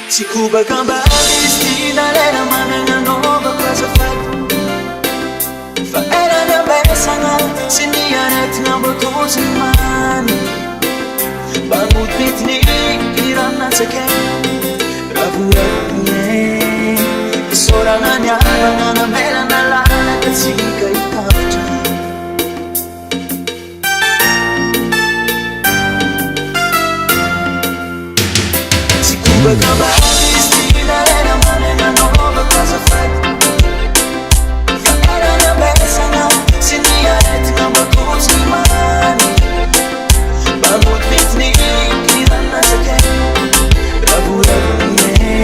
Tsy kobakambady izy ty nalera manananova kazafady fa erany ambesagna sy ny aretina mbo toziny many mbanody metiny irannatsakay ravoravone isoragna niaragna namelana lanaka tsika hitavitra Tsy kobakambady izy ty nalera manananova kazafady fa erany ambesagna sy ny aretina mbo toziny many mbanody metiny irannatsakay ravoravone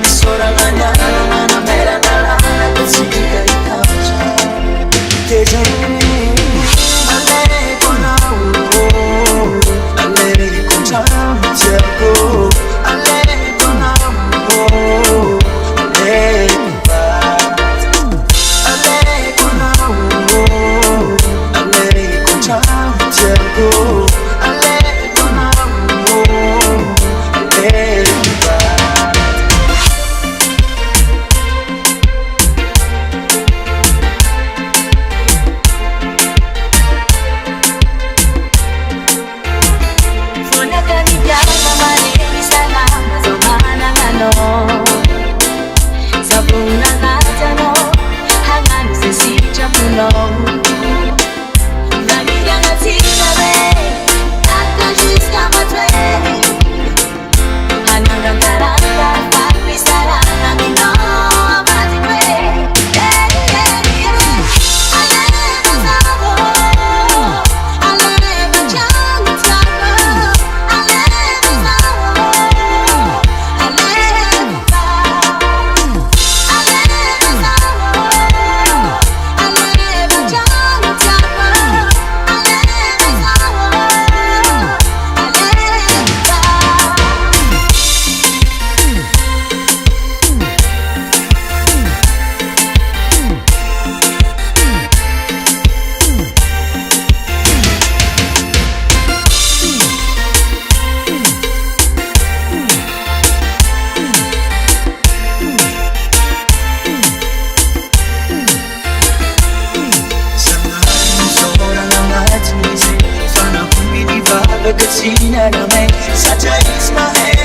isoragna niaragna namelana lanaka tsika hitavitra DjayRob aleko anao aleko antrano tiako aleko anao aleko vaty aleko anao aleko antrano tiako aleko anao aleko vaty Fonakanibyaka mareny salama zao manananao Savonanaty anao hagnano ze sitraponao Nagiganatsika re ata jusqu'à matoe Hanangangaranga fampisarana aminao amatiky hoe Aleva zavo aleva trano tiako aleva zavo aleva aleva zavo aleva trano tiako aleva zavo Satria izy mahay